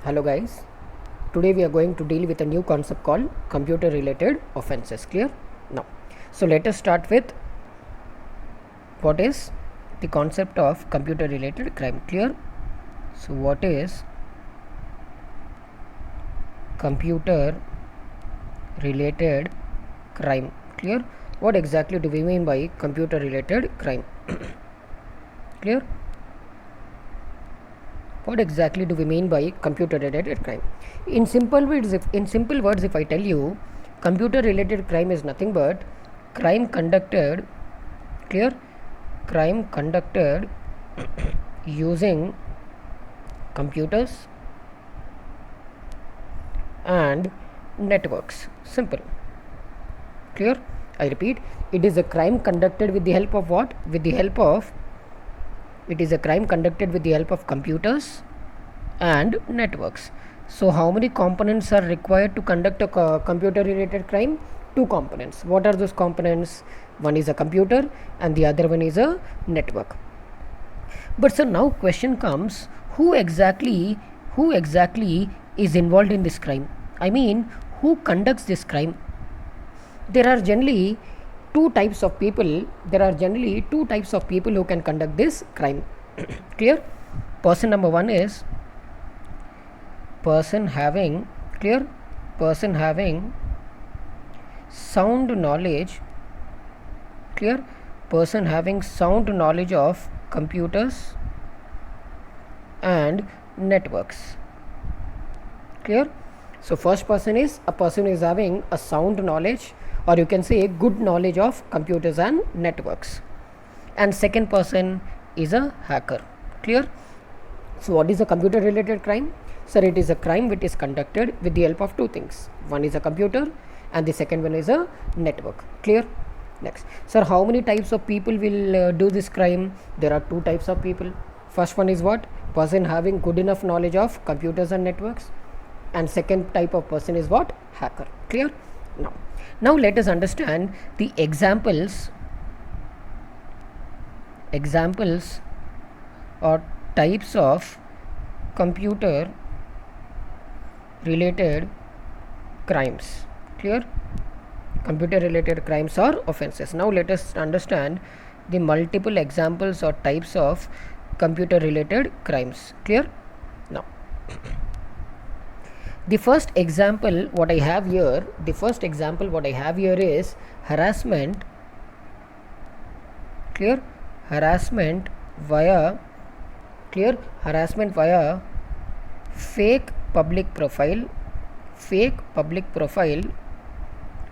Hello guys, today we are going to deal with a new concept called computer related offenses. Clear? Now, so let us start with what is the concept of computer related crime. Clear? So what is computer related crime? Clear? What exactly do we mean by computer related crime? Clear? What exactly do we mean by computer related crime? In simple words, if I tell you, computer related crime is nothing but crime conducted, clear, crime conducted using computers and networks. Simple. Clear? I repeat, it is a crime conducted with the help of what? It is a crime conducted with the help of computers and networks. So how many components are required to conduct a computer related crime? Two components. What are those components? One is a computer and the other one is a network. But so now question comes, who exactly is involved in this crime? I mean, who conducts this crime? There are generally two types of people who can conduct this crime. Clear? Person number one is person having sound knowledge, clear, person having sound knowledge of computers and networks. Clear? So first person is a person who is having a sound knowledge, or you can say good knowledge of computers and networks, and second person is a hacker. Clear? So what is a computer related crime? Sir, it is a crime which is conducted with the help of two things. One is a computer and the second one is a network. Clear? Next, sir, how many types of people will do this crime? There are two types of people. First one is what? Person having good enough knowledge of computers and networks, and second type of person is what? Hacker. Clear? Now let us understand the examples or types of computer related crimes. Clear? Computer related crimes or offenses. Now let us understand the multiple examples or types of computer related crimes. Clear? Now the first example what I have here is harassment. Clear? Harassment via fake public profile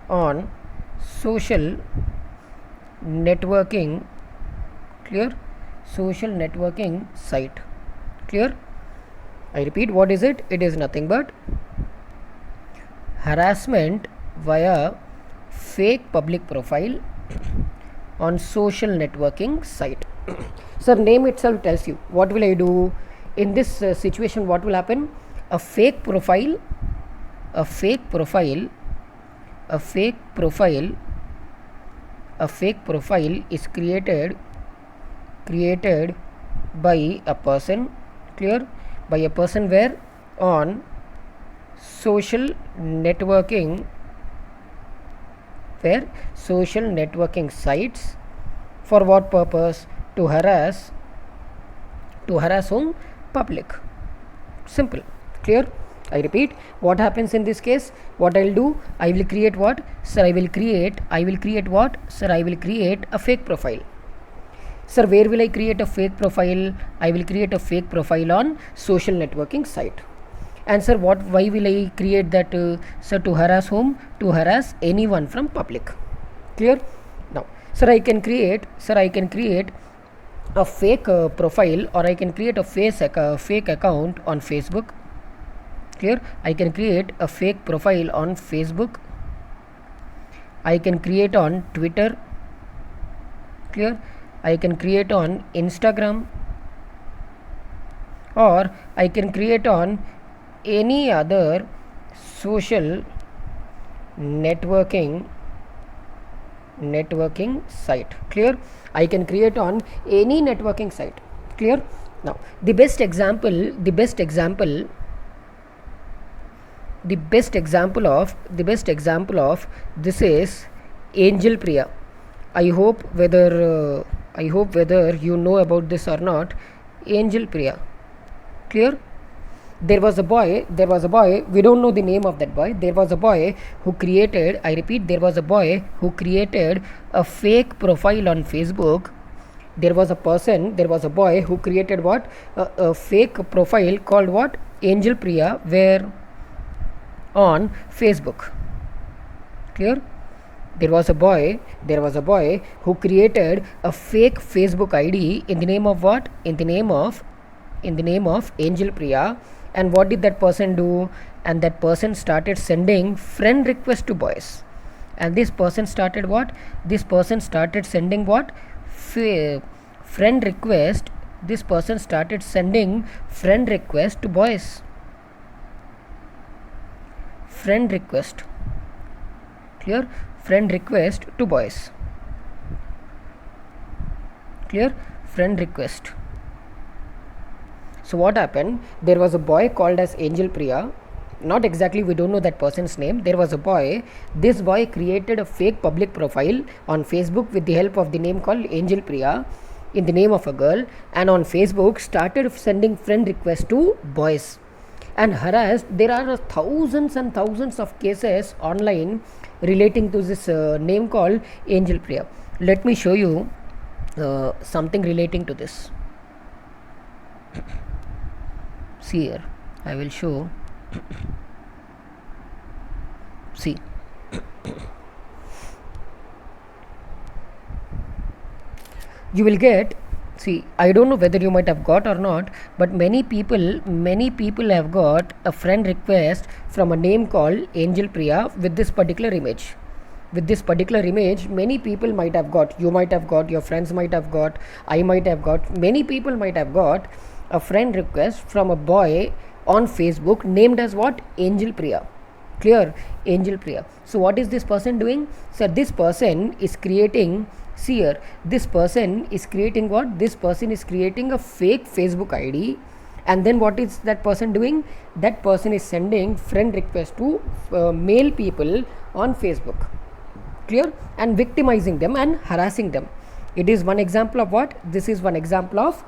on social networking, clear, social networking site. Clear? I repeat, what is it? It is nothing but harassment via fake public profile on social networking site. Sir, name itself tells you. What will I do in this situation? What will happen? A fake profile is created by a person. Clear? By a person where? On social networking sites. For what purpose? To harass whom? Public. Simple. Clear? I repeat, what happens in this case? What I'll do? I will create what? Sir, I will create what? Sir, I will create a fake profile. Sir, where will I create a fake profile? I will create a fake profile on social networking site. And sir, why will I create that? Sir, to harass whom? To harass anyone from public. Clear? Now, sir, I can create a fake profile, or I can create a fake account on Facebook. Clear? I can create a fake profile on Facebook. I can create on Twitter. Clear? I can create on Instagram, or I can create on any other social networking site. Clear? I can create on any networking site. Clear? Now the best example the best example of this is Angel Priya. I hope whether you know about this or not. Angel Priya, clear? There was a boy, we don't know the name of that boy. There was a boy who created, I repeat, there was a boy who created a fake profile on Facebook. There was a boy who created what? A fake profile called what? Angel Priya, where on Facebook. Clear? There was a boy who created a fake Facebook ID in the name of what? In the name of Angel Priya. And what did that person do? And that person started sending friend requests to boys. And this person started what? This person started sending what? Friend request. This person started sending friend request to boys. Friend request. Clear? Friend request to boys. Clear? Friend request. So what happened? There was a boy called as Angel Priya. Not exactly, we don't know that person's name. There was a boy. This boy created a fake public profile on Facebook with the help of the name called Angel Priya in the name of a girl, and on Facebook started sending friend requests to boys and harassed. There are thousands and thousands of cases online relating to this name called Angel Priya. Let me show you something relating to this. See here, I will show. See, you will get, see, I don't know whether you might have got or not, but many people have got a friend request from a name called Angel Priya with this particular image. Many people might have got, you might have got, your friends might have got, I might have got, many people might have got a friend request from a boy on Facebook named as what? Angel Priya. Clear? Angel Priya. So what is this person doing? So this person is creating, see here, this person is creating what? This person is creating a fake Facebook ID, and then what is that person doing? That person is sending friend requests to male people on Facebook. Clear? And victimizing them and harassing them. It is one example of what? This is one example of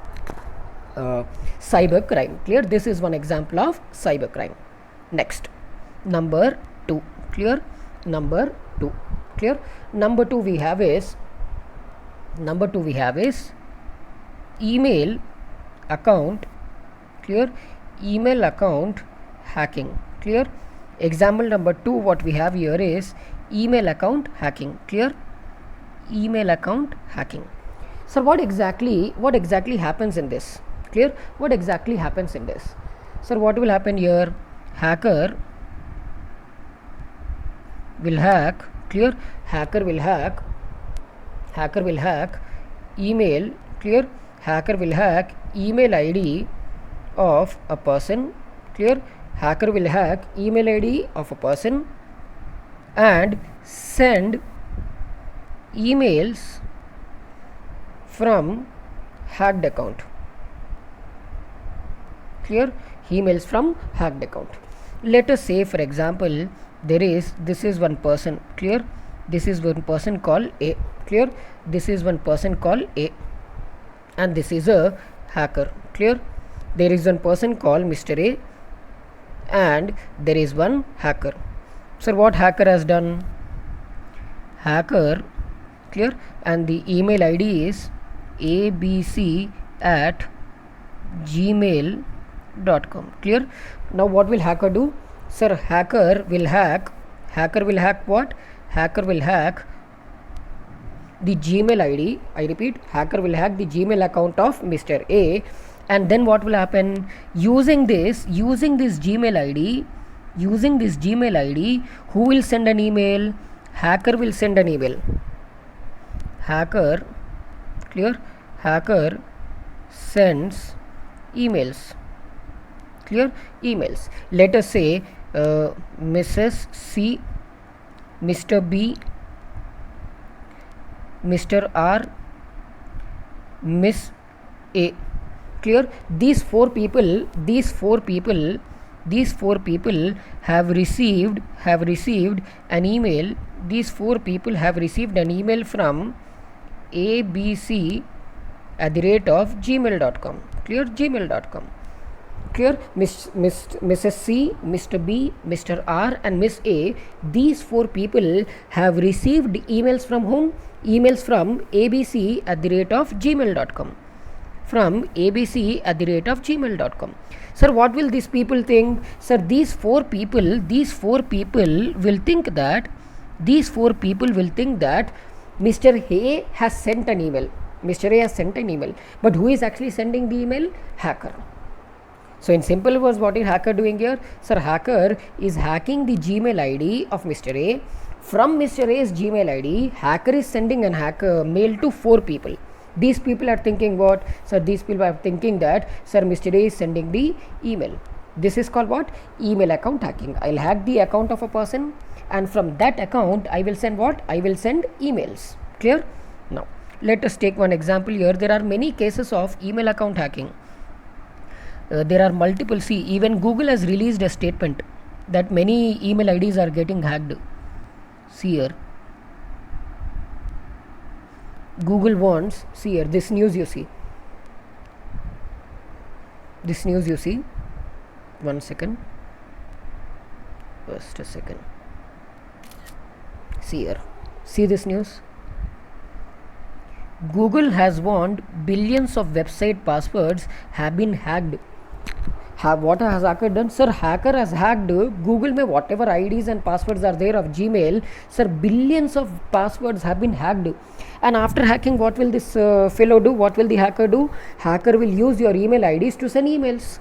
cyber crime. Clear? This is one example of cyber crime. Next, number 2. Clear? Number 2. Clear? Number 2 we have is email account. Clear? Email account hacking. Clear? Example number 2 what we have here is email account hacking. Clear? Email account hacking. So what exactly happens in this? Clear? What exactly happens in this? So what will happen here? Hacker will hack. Clear? Hacker will hack email. Clear? Hacker will hack email ID of a person. Clear? Hacker will hack email ID of a person and send emails from hacked account. Clear? Emails from hacked account. Let us say, for example, this is one person. Clear? This is one person called A. Clear? This is one person called A, and this is a hacker. Clear? There is one person called Mr. A, and there is one hacker. So what hacker has done? Hacker, clear, and the email ID is abc@gmail.com. Clear? Now what will hacker do? Sir, hacker will hack what? Hacker will hack the Gmail ID. I repeat, hacker will hack the Gmail account of Mr. A, and then what will happen? Using this Gmail ID, who will send an email? Hacker will send an email. Hacker, clear? Hacker sends emails. Clear? Emails. Let us say Mrs. C, Mr. B, Mr. R, Miss A. Clear? These four people these 4 people have received an email. These 4 people have received an email from abc at the rate of gmail.com. Clear? Gmail.com. Clear? Mrs. C, Mr. B, Mr. R and Miss A, these 4 people have received emails from whom? Emails from abc at the rate of gmail.com. From abc at the rate of gmail.com. Sir, what will these people think? Sir, these four people will think that Mr. A has sent an email. Mr. A has sent an email. But who is actually sending the email? Hacker. So in simple words, what is hacker doing here? Sir, hacker is hacking the Gmail ID of Mr. A. From Mr. A's Gmail ID, hacker is sending an hacker mail to 4 people. These people are thinking what? Sir, these people are thinking that, sir, Mr. A is sending the email. This is called what? Email account hacking. I'll hack the account of a person, and from that account, I will send what? I will send emails. Clear? Now, let us take one example here. There are many cases of email account hacking. There are multiple. See, even Google has released a statement that many email IDs are getting hacked. See here. Google wants, see here, this news you see. This news you see. 1 second. Just a second. See here. See this news. Google has warned billions of website passwords have been hacked. What has hacker done? Sir, hacker has hacked Google mein whatever IDs and passwords are there of Gmail. Sir, billions of passwords have been hacked. And after hacking, what will this fellow do? What will the hacker do? Hacker will use your email IDs to send emails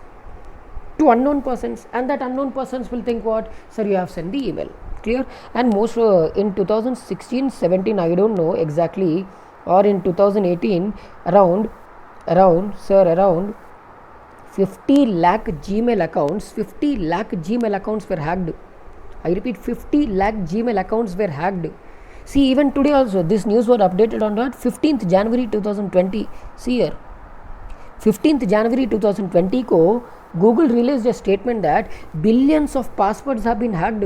to unknown persons, and that unknown persons will think what? Sir, you have sent the email. Clear? And most in 2016-17, I don't know exactly, or in 2018, around 50 lakh Gmail accounts were hacked. I repeat, 50 lakh Gmail accounts were hacked. See, even today also, this news was updated on what? 15th January 2020. See here. 15th January 2020 ko Google released a statement that billions of passwords have been hacked.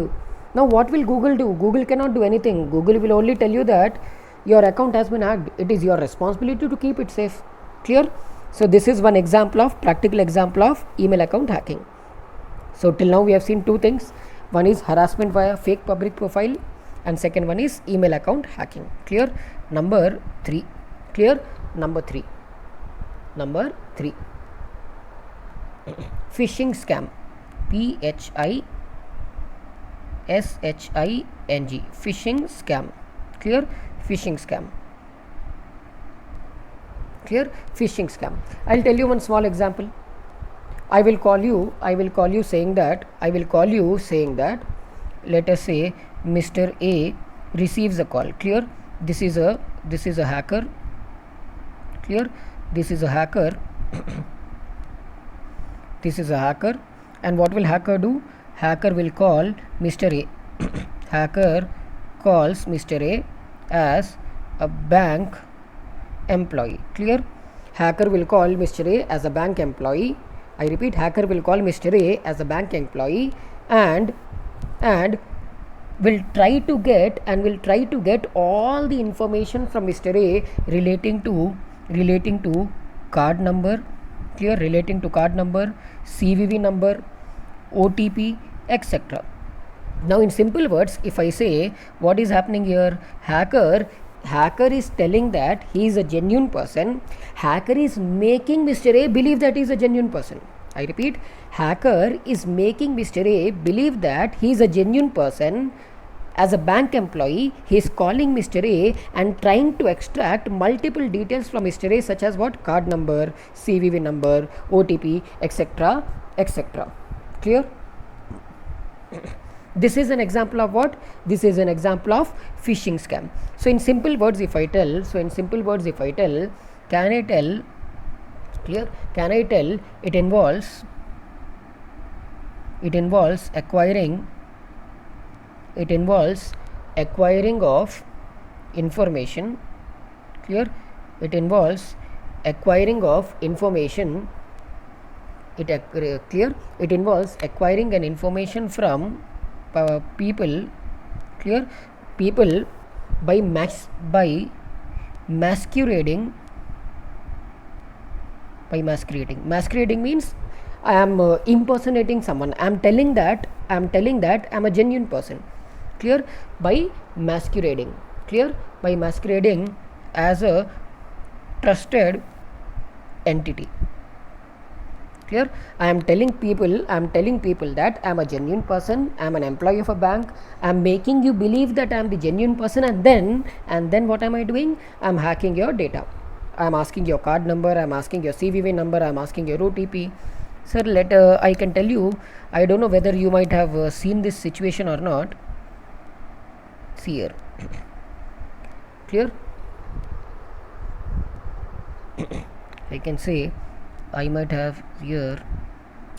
Now what will Google do? Google cannot do anything. Google will only tell you that your account has been hacked. It is your responsibility to keep it safe. Clear? So this is one example of, practical example of email account hacking. So till now we have seen 2 things. One is harassment via fake public profile, and second one is email account hacking. Clear? Number 3. Clear? Number 3. Phishing scam. PHISHING. Phishing scam. Clear? Phishing scam. Clear? Phishing scam. I'll tell you one small example. I will call you saying that, let us say Mr. A receives a call. Clear? This is a hacker. Clear? This is a hacker. This is a hacker. And what will hacker do? Hacker will call Mr. A. Hacker calls Mr. A as a bank employee. Clear? Hacker will call Mr. A as a bank employee. I repeat, hacker will call Mr. A as a bank employee and will try to get all the information from Mr. A relating to card number. Clear? Relating to card number, CVV number, OTP, etc. Now in simple words, if I say what is happening here, hacker is telling that he is a genuine person. Hacker is making Mr. A believe that he is a genuine person. I repeat, hacker is making Mr. A believe that he is a genuine person. As a bank employee, he is calling Mr. A and trying to extract multiple details from Mr. A, such as what? Card number, CVV number, OTP, etc. etc. Clear? This is an example of what? This is an example of phishing scam. So in simple words, if I tell, can I tell? Clear? Can I tell? It involves acquiring of information. Clear? It involves acquiring of information Clear, it involves acquiring an information from people, clear, people by masquerading. Masquerading means I am impersonating someone. I am telling that I am a genuine person. Clear, by masquerading. Clear, by masquerading as a trusted entity. Clear, I am telling people that I am a genuine person, I am an employee of a bank, I am making you believe that I am the genuine person, and then what am I doing? I am hacking your data. I am asking your card number, I am asking your CVV number, I am asking your OTP. Sir, I can tell you, I don't know whether you might have seen this situation or not. See here. Clear, I can say I might have here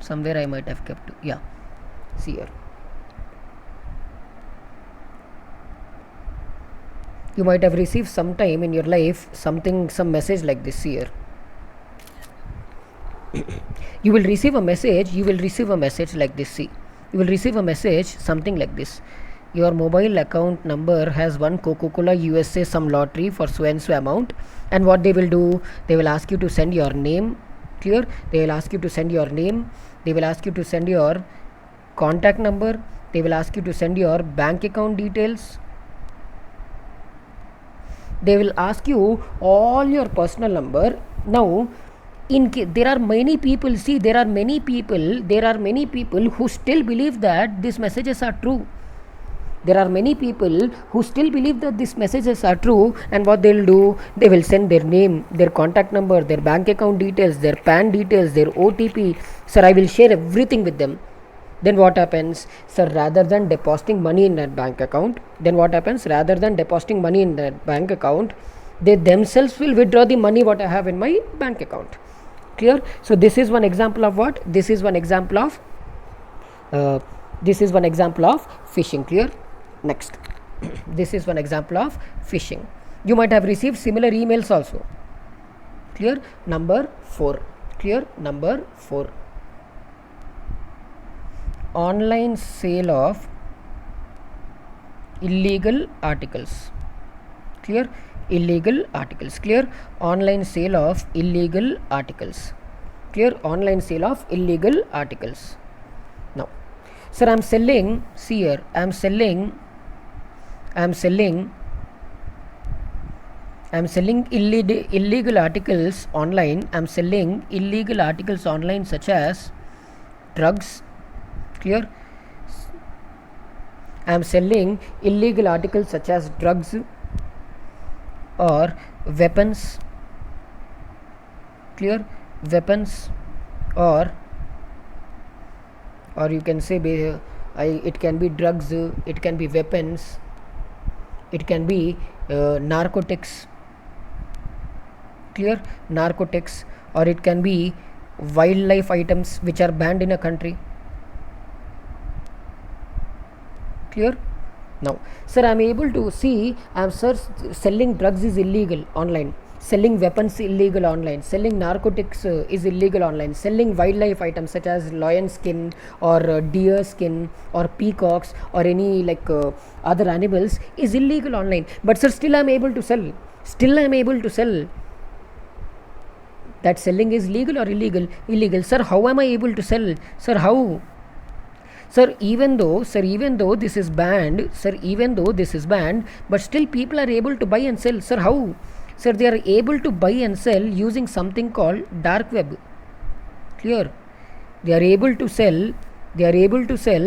somewhere, I might have kept, yeah, see here. You might have received sometime in your life some message like this here. You will receive a message like this. See, you will receive a message something like this: your mobile account number has won Coca-Cola USA some lottery for so and so amount. And what they will do, they will ask you to send your name. Clear, they will ask you to send your name, they will ask you to send your contact number, they will ask you to send your bank account details, they will ask you all your personal number. Now there are many people who still believe that these messages are true. There are many people who still believe that these messages are true, and what they will do, they will send their name, their contact number, their bank account details, their PAN details, their OTP. Sir, I will share everything with them. Then what happens? Sir, rather than depositing money in that bank account, they themselves will withdraw the money what I have in my bank account. Clear? So this is one example of what? This is one example of phishing. Clear? Next. This is one example of phishing. You might have received similar emails also. Clear? Number 4. Online sale of illegal articles. Clear? Clear? Online sale of illegal articles. Clear? Online sale of illegal articles. Now, sir, I am selling, see here, I am selling illegal articles online. I am selling illegal articles online such as drugs. Clear? I am selling illegal articles such as drugs or weapons. Clear? Weapons, or you can say it can be drugs, it can be weapons, it can be narcotics. Clear? Narcotics, or it can be wildlife items which are banned in a country. Clear? Now, sir, I am able to see, selling drugs is illegal online, selling weapons illegal online, selling narcotics is illegal online, selling wildlife items such as lion skin or deer skin or peacocks or any other animals is illegal online. But sir, still I am able to sell. That selling is legal or illegal? Illegal. Sir, how am I able to sell? Sir, how? Sir, even though this is banned, but still people are able to buy and sell. Sir, how? Sir, they are able to buy and sell using something called dark web. Clear? They are able to sell using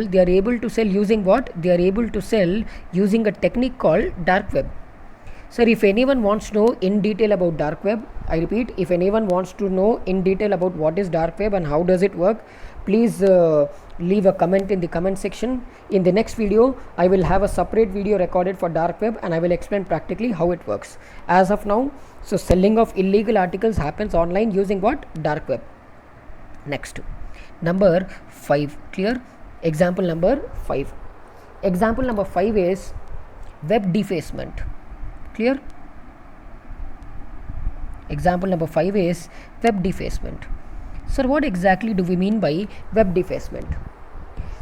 what? They are able to sell using a technique called dark web. Sir, if anyone wants to know in detail about dark web, I repeat, if anyone wants to know in detail about what is dark web and how does it work, please leave a comment in the comment section. In the next video, I will have a separate video recorded for dark web and I will explain practically how it works. As of now, so selling of illegal articles happens online using what? Dark web. Next, number 5. Clear? Example number 5. Example number 5 is web defacement. Clear? Example number 5 is web defacement. Sir, what exactly do we mean by web defacement?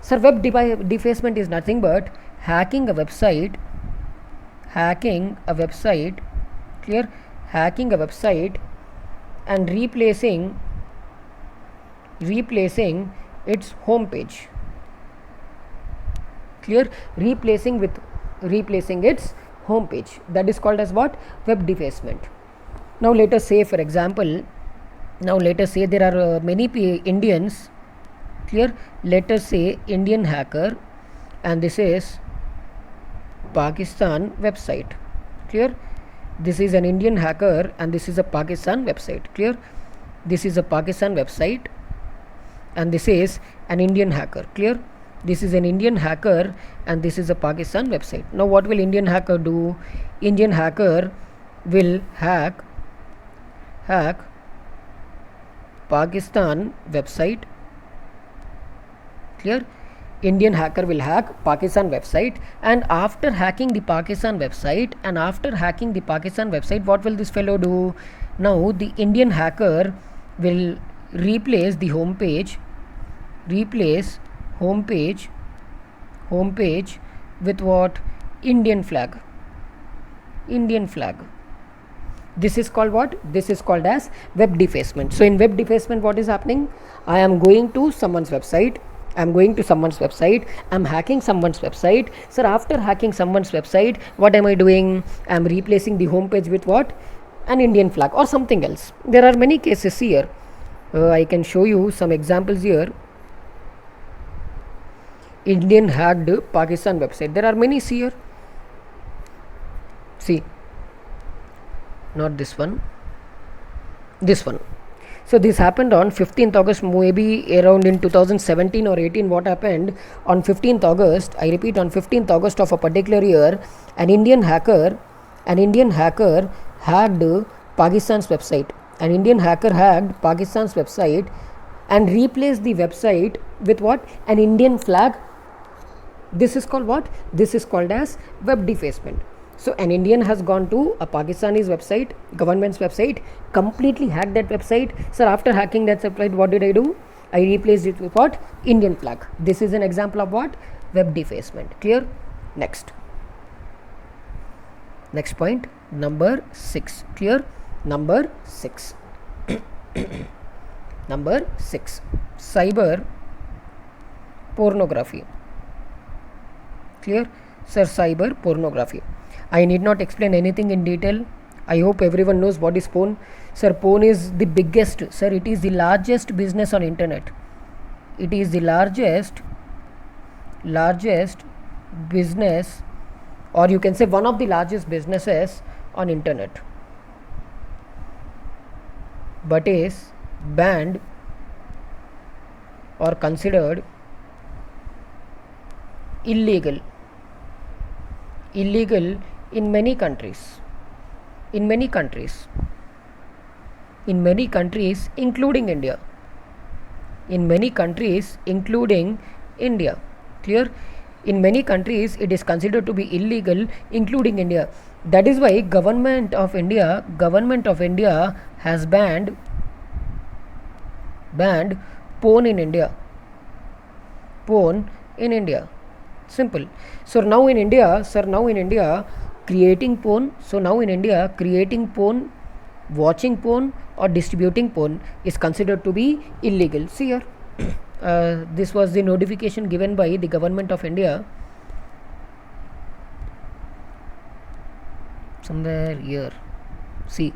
Sir, web defacement is nothing but hacking a website, clear, hacking a website and replacing its home page, clear, replacing its home page. That is called as what? Web defacement. Now let us say, for example, there are many Indians, clear, let us say Indian hacker, and this is Pakistan website, clear, this is an Indian hacker and this is a Pakistan website, clear, this is a Pakistan website and this is an Indian hacker, clear, this is an Indian hacker and this is a Pakistan website. Now what will Indian hacker do? Indian hacker will hack Pakistan website, clear, Indian hacker will hack Pakistan website, and after hacking the Pakistan website, what will this fellow do? Now the Indian hacker will replace the home page with what? Indian flag. This is called what? This is called as web defacement. So in web defacement, what is happening? I am going to someone's website, I'm hacking someone's website. Sir, after hacking someone's website, what am I doing? I'm replacing the home page with what? An Indian flag or something else. There are many cases here. I can show you some examples here. Indian hacked Pakistan website. There are many here. See, not this one, this one. So this happened on 15th August, maybe around in 2017 or 18. What happened on 15th August? I repeat, on 15th August of a particular year, an Indian hacker hacked Pakistan's website. And replaced the website with what? An Indian flag. This is called what? This is called as web defacement. So an Indian has gone to a Pakistani's website, government's website, completely hacked that website. Sir, after hacking that website, what did I do? I replaced it with what? Indian flag. This is an example of what? Web defacement. Clear? Next point, number 6. Clear? Number 6. Number 6, cyber pornography. Clear? Sir, cyber pornography. I need not explain anything in detail. I hope everyone knows what is porn. Sir, porn is the biggest, sir, it is the largest business on internet. It is the largest business, or you can say one of the largest businesses on internet, but is banned or considered illegal in many countries, including India. Clear? In many countries it is considered to be illegal, including India. That is why government of India has banned porn in India. Simple. So now in India, creating porn, watching porn or distributing porn is considered to be illegal. See here, this was the notification given by the government of India. Somewhere here, see,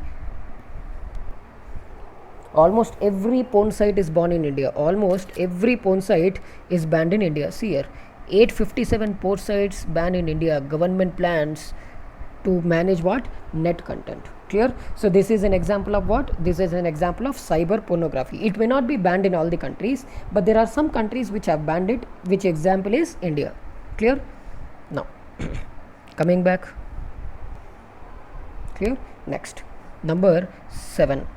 almost every porn site is banned in India. Is banned in India. See here, 857 porn sites banned in India. Government plans to manage what? Net content. Clear? So this is an example of what? This is an example of cyber pornography. It may not be banned in all the countries, but there are some countries which have banned it, which example is India. Clear? Now coming back. Clear? Next, number 7.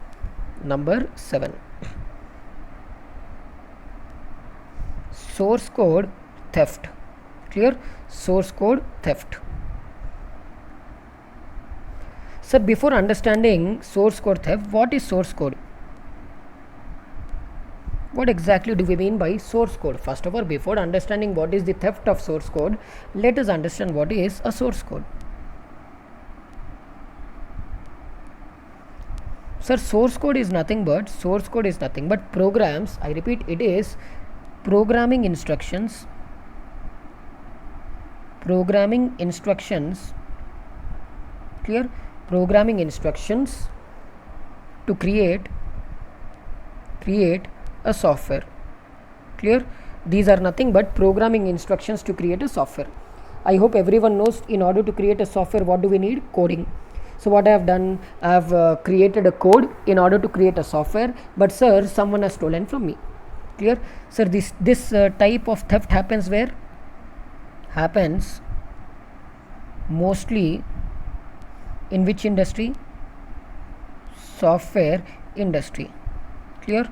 Source code theft. Clear? Source code theft. Sir, before understanding source code theft, what is source code? What exactly do we mean by source code? First of all, before understanding what is the theft of source code, let us understand what is a source code. Sir, source code is nothing but programs. I repeat, it is programming instructions clear, programming instructions to create a software. Clear? These are nothing but programming instructions to create a software. I hope everyone knows, in order to create a software, what do we need? Coding. So what I have done, I have created a code in order to create a software, but sir, someone has stolen from me. Clear? Sir, this type of theft happens where? Happens mostly in which industry? Software industry. Clear?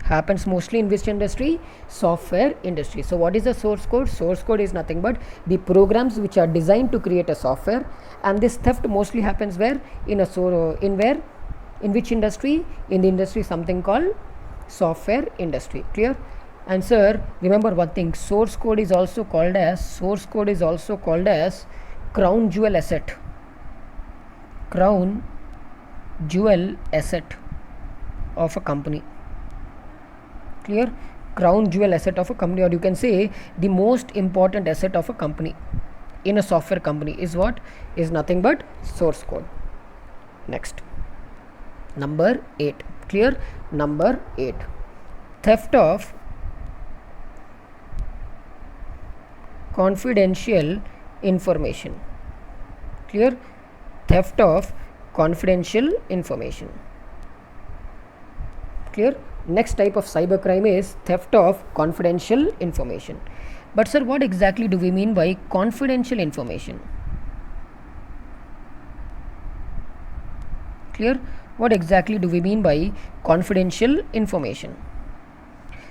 Happens mostly in which industry? Software industry. So what is the source code? Source code is nothing but the programs which are designed to create a software, and this theft mostly happens where? In which industry? In the industry something called software industry. Clear? And sir, remember one thing, source code is also called as crown jewel asset. Crown jewel asset of a company. Clear? Crown jewel asset of a company, or you can say the most important asset of a company in a software company is what? Is nothing but source code. Next, number 8. Clear? Number 8, theft of confidential information. Clear? Theft of confidential information. Clear? Next type of cybercrime is theft of confidential information. But sir, what exactly do we mean by confidential information? Clear? What exactly do we mean by confidential information?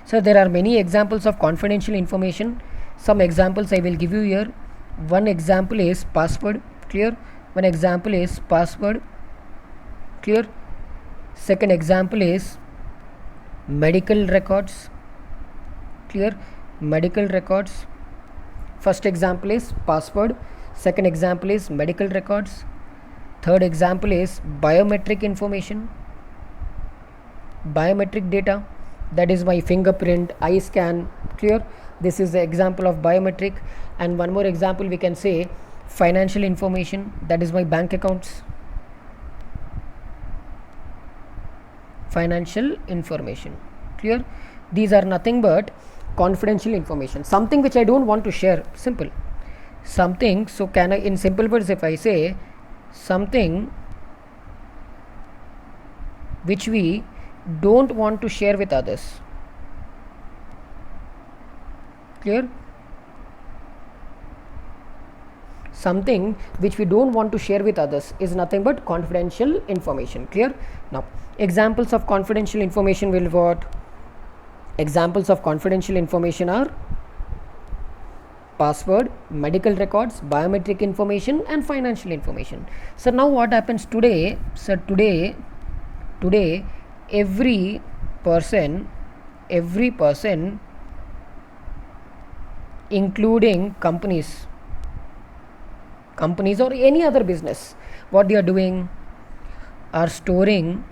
So there are many examples of confidential information. Some examples I will give you here. One example is password. Clear? One example is password. Clear? Second example is medical records. Clear? Medical records. First example is password. Second example is medical records. Third example is biometric information. Biometric data, that is my fingerprint, eye scan. Clear? This is the example of biometric. And one more example we can say financial information, that is my bank accounts. Financial information. Clear? These are nothing but confidential information, something which I don't want to share. Simple. Something, so can I, in simple words, if I say something which we don't want to share with others. Clear? Something which we don't want to share with others is nothing but confidential information. Clear? Now, examples of confidential information will what? Examples of confidential information are password, medical records, biometric information, and financial information. So now what happens today? So today every person, including companies or any other business, what they are doing are storing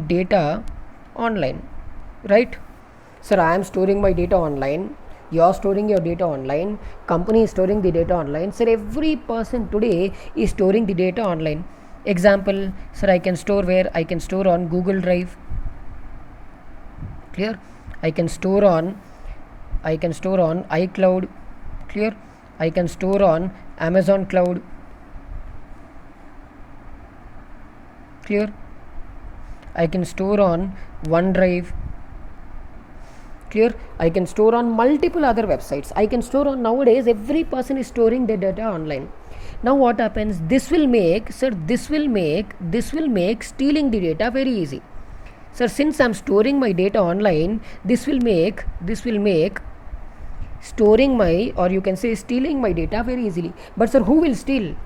data online, right? Sir, I am storing my data online, you are storing your data online, company is storing the data online. Sir, every person today is storing the data online. Example, sir, I can store where? I can store on Google Drive. Clear? I can store on iCloud. Clear? I can store on Amazon Cloud. Clear? I can store on OneDrive. Clear? I can store on multiple other websites. I can store on, nowadays every person is storing their data online. Now what happens? This will make stealing the data very easy. Sir, since I am storing my data online, this will make storing my, or you can say stealing my data very easily. But sir, who will steal?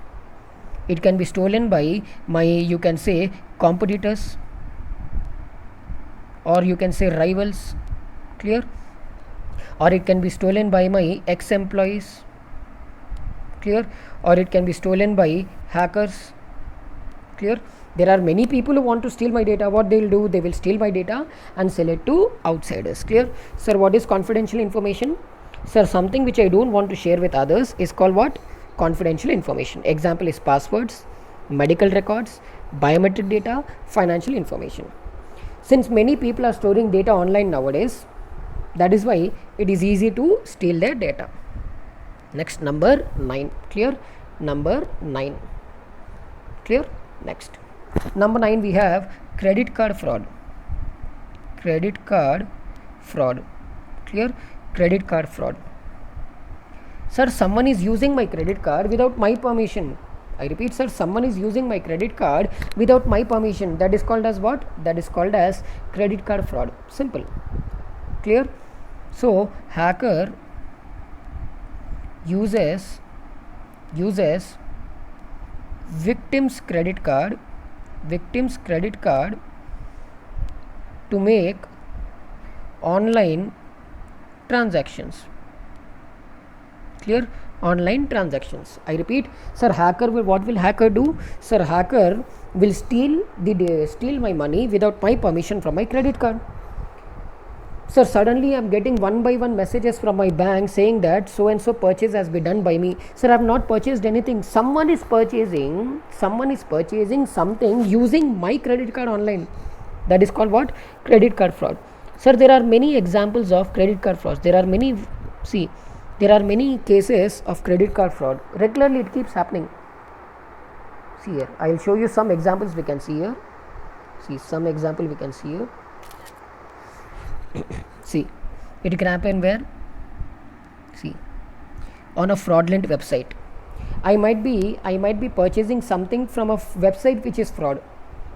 It can be stolen by my, you can say, competitors. or you can say rivals. Clear? Or it can be stolen by my ex-employees. Clear? Or it can be stolen by hackers. Clear? There are many people who want to steal my data. What they'll do, they will steal my data and sell it to outsiders. Clear? Sir, what is confidential information? Sir, something which I don't want to share with others is called what? Confidential information. Example is passwords, medical records, biometric data, financial information. Since many people are storing data online nowadays, that is why it is easy to steal their data. Next, number 9. Clear? Number 9. Clear? Next, number 9, we have credit card fraud. Credit card fraud. Clear? Credit card fraud. Sir, someone is using my credit card without my permission. I repeat, sir, someone is using my credit card without my permission. That is called as what? That is called as credit card fraud. Simple. Clear? So, hacker uses victim's credit card to make online transactions. Clear? Online transactions. I repeat, sir, what will hacker do? Sir, hacker will steal my money without my permission from my credit card. Sir, suddenly I am getting one by one messages from my bank saying that so and so purchase has been done by me. Sir, I have not purchased anything. Someone is purchasing something using my credit card online. That is called what? Credit card fraud. Sir, there are many examples of credit card frauds. There are many cases of credit card fraud. Regularly it keeps happening. See here, I will show you some examples we can see here. See, it can happen where? See, on a fraudulent website. I might be purchasing something from a website which is fraud.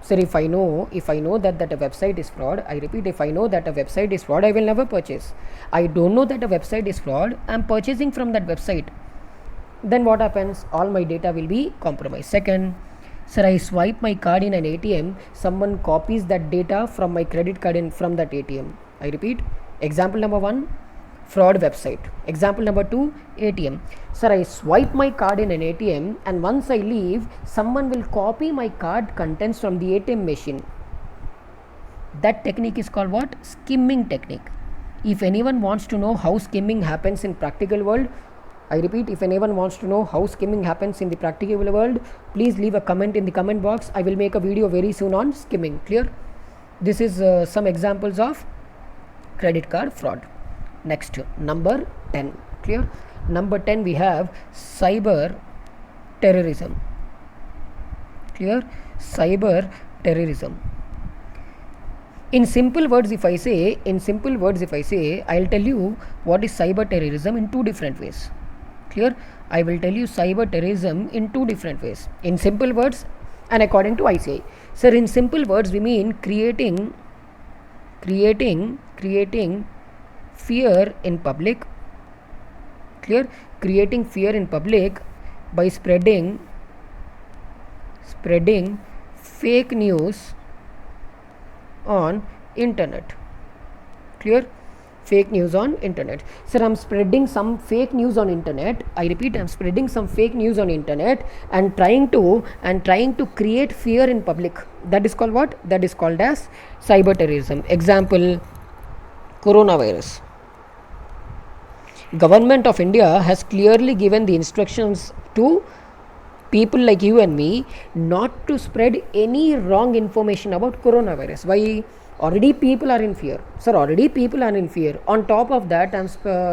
Sir, if I know that a website is fraud, I repeat, if I know that a website is fraud, I will never purchase. I don't know that a website is fraud, I am purchasing from that website. Then what happens? All my data will be compromised. Second, sir, I swipe my card in an ATM, someone copies that data from my credit card from that ATM. I repeat, example number 1, fraud website. Example number 2, ATM. Sir, I swipe my card in an ATM and once I leave, someone will copy my card contents from the ATM machine. That technique is called what? Skimming technique. If anyone wants to know how skimming happens in practical world, I repeat, if anyone wants to know how skimming happens in the practical world, please leave a comment in the comment box. I will make a video very soon on skimming. Clear? This is some examples of credit card fraud. Next, number 10. Clear? Number 10, we have cyber terrorism. Clear? Cyber terrorism. In simple words, if I say, I'll tell you what is cyber terrorism in two different ways. Clear? I will tell you cyber terrorism in two different ways. In simple words and according to ICI. Sir, in simple words, we mean creating fear in public. Clear? Creating fear in public by spreading fake news on internet. Clear? Fake news on internet. Sir, I'm spreading some fake news on internet. I repeat, I'm spreading some fake news on internet and trying to create fear in public. That is called what? That is called as cyber terrorism. Example, coronavirus. Government of India has clearly given the instructions to people like you and me not to spread any wrong information about coronavirus. Why? Already people are in fear. Sir, already people are in fear. On top of that, I am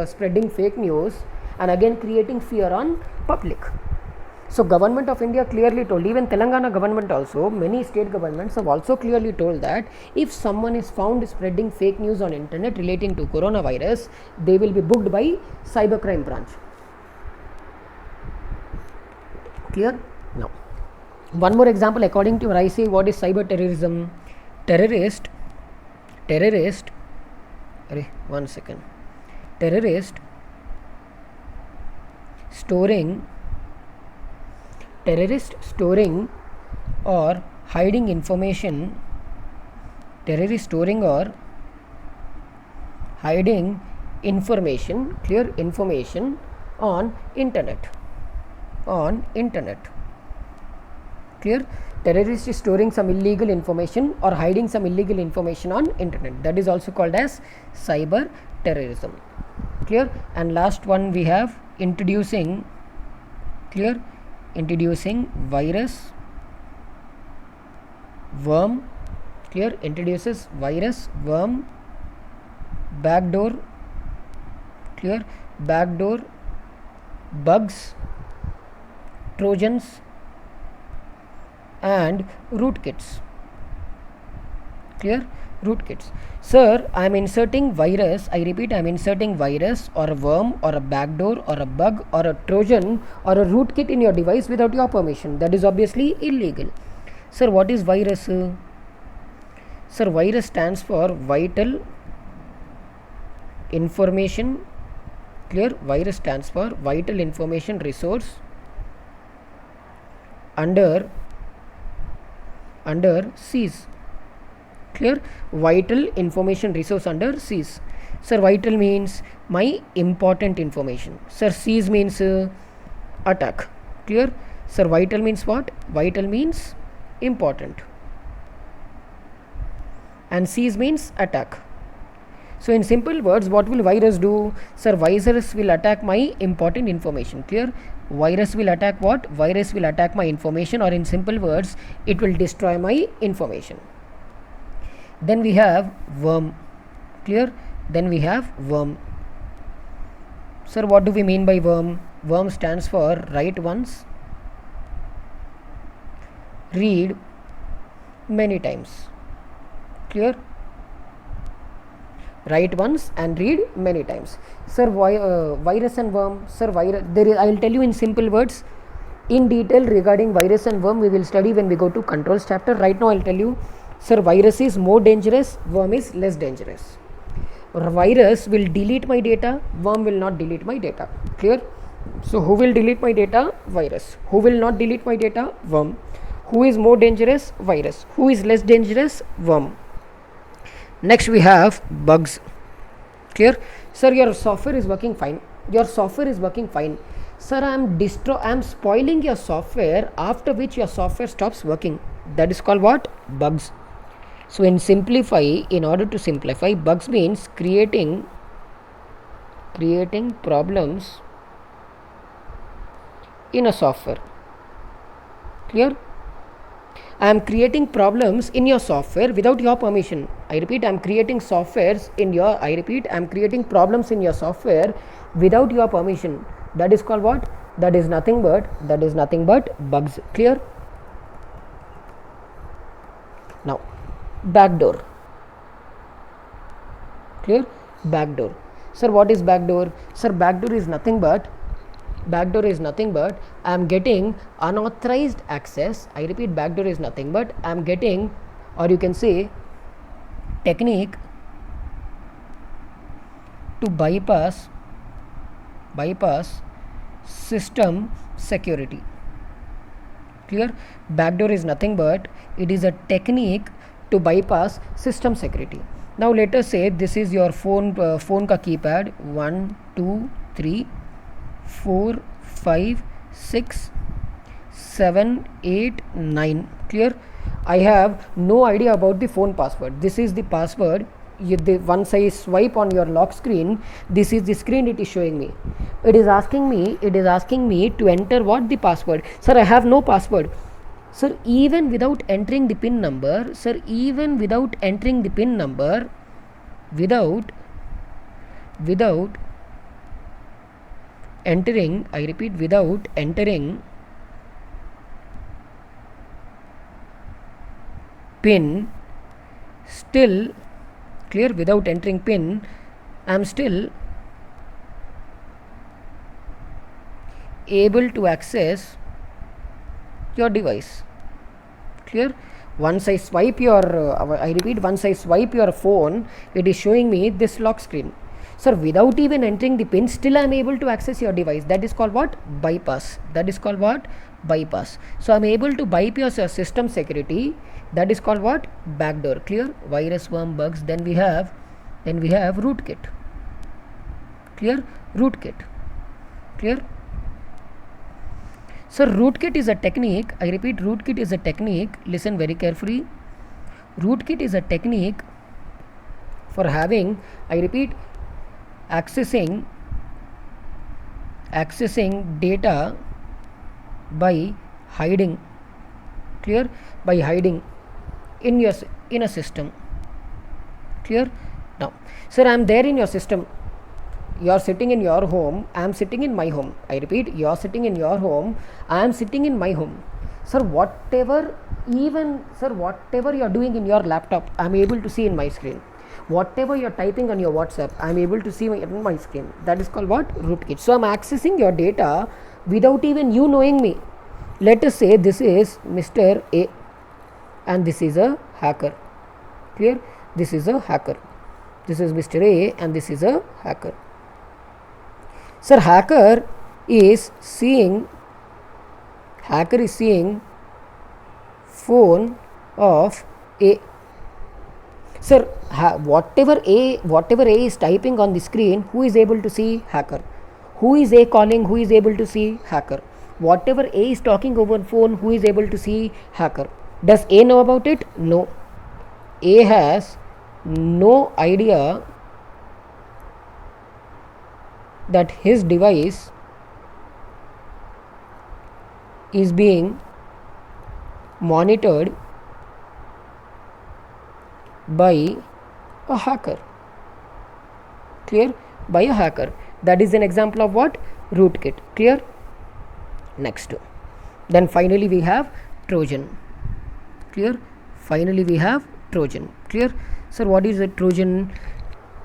spreading fake news and again creating fear on public. So, Government of India clearly told, even Telangana government also, many state governments have also clearly told that if someone is found spreading fake news on internet relating to coronavirus, they will be booked by cybercrime branch. Clear? Now, one more example according to RICI, what is cyber terrorism? Terrorist, storing or hiding information, hiding information, clear, information on internet, clear. Terrorist is storing some illegal information or hiding some illegal information on internet. That is also called as cyber terrorism, clear. And last one we have introducing, clear, introducing virus, worm, clear, introduces virus, worm, backdoor, clear, backdoor, bugs, trojans and rootkits, clear, rootkits. Sir, I am inserting virus, I repeat, I am inserting virus or a worm or a backdoor or a bug or a trojan or a rootkit in your device without your permission. That is obviously illegal. Sir, what is virus? Sir, virus stands for vital information, clear, virus stands for vital information resource under seize, clear, vital information resource under seize. Sir, vital means my important information. Sir, seize means attack, clear. Sir, vital means what? Vital means important and seize means attack. So in simple words, what will virus do? Sir, virus will attack my important information, clear. Virus will attack what? Virus will attack my information, or in simple words, it will destroy my information. Then we have worm, clear. Then we have worm. Sir, what do we mean by worm? Worm stands for write once, read many times, clear. Write once and read many times. Sir, virus and worm. Sir, I will tell you in simple words. In detail regarding virus and worm, we will study when we go to controls chapter. Right now, I will tell you. Sir, virus is more dangerous. Worm is less dangerous. Virus will delete my data. Worm will not delete my data. Clear? So, who will delete my data? Virus. Who will not delete my data? Worm. Who is more dangerous? Virus. Who is less dangerous? Worm. Next we have bugs, clear. Sir, your software is working fine. Your software is working fine. Sir, I am spoiling your software, after which your software stops working. That is called what? Bugs. So in order to simplify, bugs means creating problems in a software, clear. I am creating problems in your software without your permission. I repeat, I am creating problems in your software without your permission. That is called what? That is nothing but bugs, clear. Now, backdoor, clear. Backdoor. Sir, what is backdoor? Sir, backdoor is nothing but I am getting unauthorized access. I repeat, backdoor is nothing but I am getting, or you can say, technique to bypass system security, clear. Backdoor is nothing but it is a technique to bypass system security. Now let us say this is your phone ka keypad, 1 2 3 4 5 6 7 8 9, clear. I have no idea about the phone password. This is the password. Once I swipe on your lock screen, this is the screen it is showing me. It is asking me to enter what? The password. Sir, I have no password. Sir, even without entering the PIN number, without entering, I repeat, without entering PIN, still, clear, without entering PIN, I am still able to access your device, clear. Once I swipe your phone, it is showing me this lock screen. Sir, without even entering the PIN, still I am able to access your device. That is called what? Bypass. So I am able to bypass your system security. That is called what? Backdoor, clear. Virus, worm, bugs. Then we have Then we have rootkit. Clear? Rootkit. Clear? So rootkit is a technique. I repeat, rootkit is a technique. Listen very carefully. Rootkit is a technique for having, I repeat, accessing data by hiding. Clear? By hiding in a system. Clear? Now, sir, I am there in your system. You are sitting in your home, I am sitting in my home. I repeat, you are sitting in your home, I am sitting in my home. Sir, whatever you are doing in your laptop, I am able to see in my screen. Whatever you are typing on your WhatsApp, I am able to see in my screen. That is called what? Rootkit. So I am accessing your data without even you knowing me. Let us say this is Mr. A and this is a hacker. Clear? This is a hacker. This is Mr. A and this is a hacker. Sir, hacker is seeing phone of A. Sir, whatever A is typing on the screen, who is able to see? Hacker. Who is A calling? Who is able to see? Hacker. Whatever A is talking over phone, who is able to see? Hacker. Does A know about it? No. A has no idea that his device is being monitored by a hacker. Clear? By a hacker. That is an example of what? Rootkit. Clear? Next. Then finally we have Trojan. Clear? Finally we have Trojan. Clear? Sir, what is a Trojan?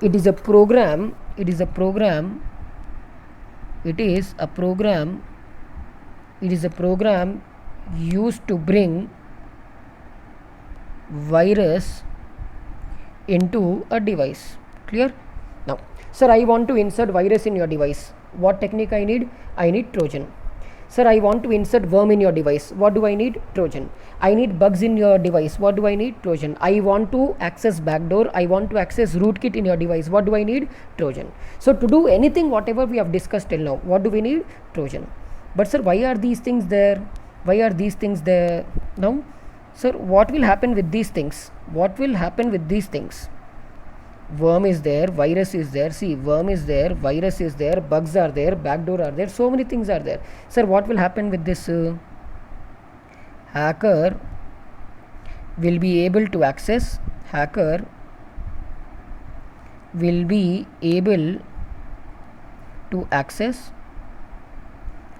It is a program used to bring virus into a device. Clear? Now, sir, I want to insert virus in your device. What technique I need? I need Trojan. Sir, I want to insert worm in your device. What do I need? Trojan. I need bugs in your device. What do I need? Trojan. I want to access backdoor. I want to access rootkit in your device. What do I need? Trojan. So to do anything, whatever we have discussed till now, what do we need? Trojan. But sir, why are these things there? Why are these things there? Now, sir, what will happen with these things? What will happen with these things? Worm is there, virus is there. See, worm is there, virus is there, bugs are there, backdoor are there, so many things are there. Sir, what will happen with this? Hacker will be able to access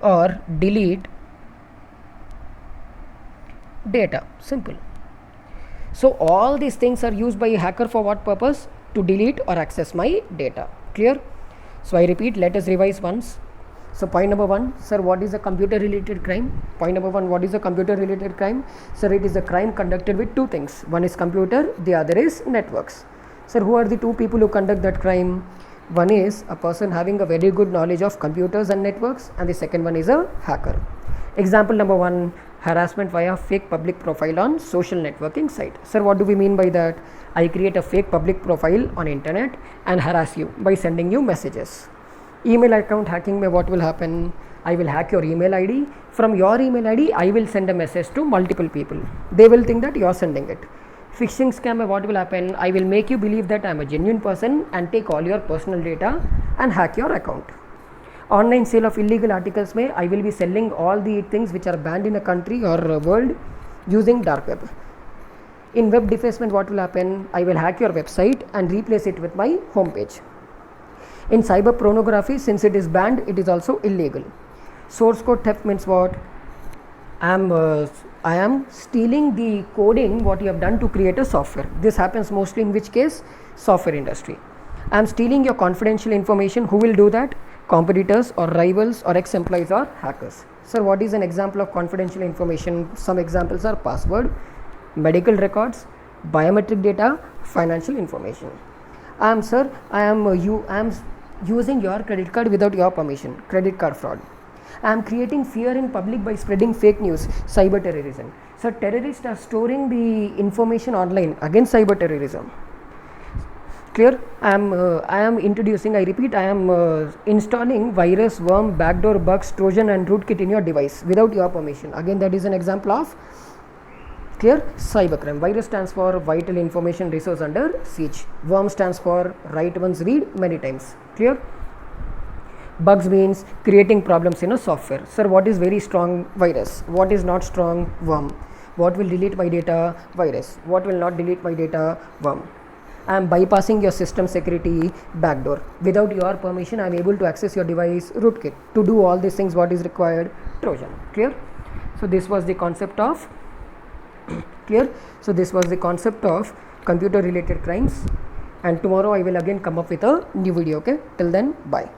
or delete data. Simple. So all these things are used by a hacker for what purpose? To delete or access my data. Clear? So I repeat, let us revise once. So point number 1, sir, what is a computer related crime? Point number 1, what is a computer related crime? Sir, it is a crime conducted with two things. One is computer, the other is networks. Sir, who are the two people who conduct that crime? One is a person having a very good knowledge of computers and networks, and the second one is a hacker. Example number 1, harassment via fake public profile on social networking site. Sir, what do we mean by that? I create a fake public profile on internet and harass you by sending you messages. Email account hacking mein what will happen? I will hack your email ID. From your email ID, I will send a message to multiple people. They will think that you are sending it. Phishing scam mein what will happen? I will make you believe that I am a genuine person and take all your personal data and hack your account. Online sale of illegal articles mein I will be selling all the things which are banned in a country or world using dark web. In web defacement what will happen? I will hack your website and replace it with my homepage. In cyber pornography, since it is banned, it is also illegal. Source code theft means what? I am stealing the coding what you have done to create a software. This happens mostly in which case? Software industry. I am stealing your confidential information. Who will do that? Competitors or rivals or ex-employees or hackers. Sir, what is an example of confidential information? Some examples are password, medical records, biometric data, financial information. I am using your credit card without your permission. Credit card fraud. I am creating fear in public by spreading fake news. Cyber terrorism. So terrorists are storing the information online against cyber terrorism. Clear? I am introducing, I repeat, I am installing virus, worm, backdoor, bugs, trojan and rootkit in your device without your permission. Again, that is an example of, clear, cybercrime. Virus stands for vital information resource under siege. Worm stands for write once, read many times. Clear? Bugs means creating problems in a software. Sir, what is very strong? Virus. What is not strong? Worm. What will delete my data? Virus. What will not delete my data? Worm. I am bypassing your system security backdoor. Without your permission, I am able to access your device rootkit. To do all these things, what is required? Trojan. Clear? So this was the concept of clear. So this was the concept of computer related crimes, and tomorrow I will again come up with a new video. Okay, till then, bye.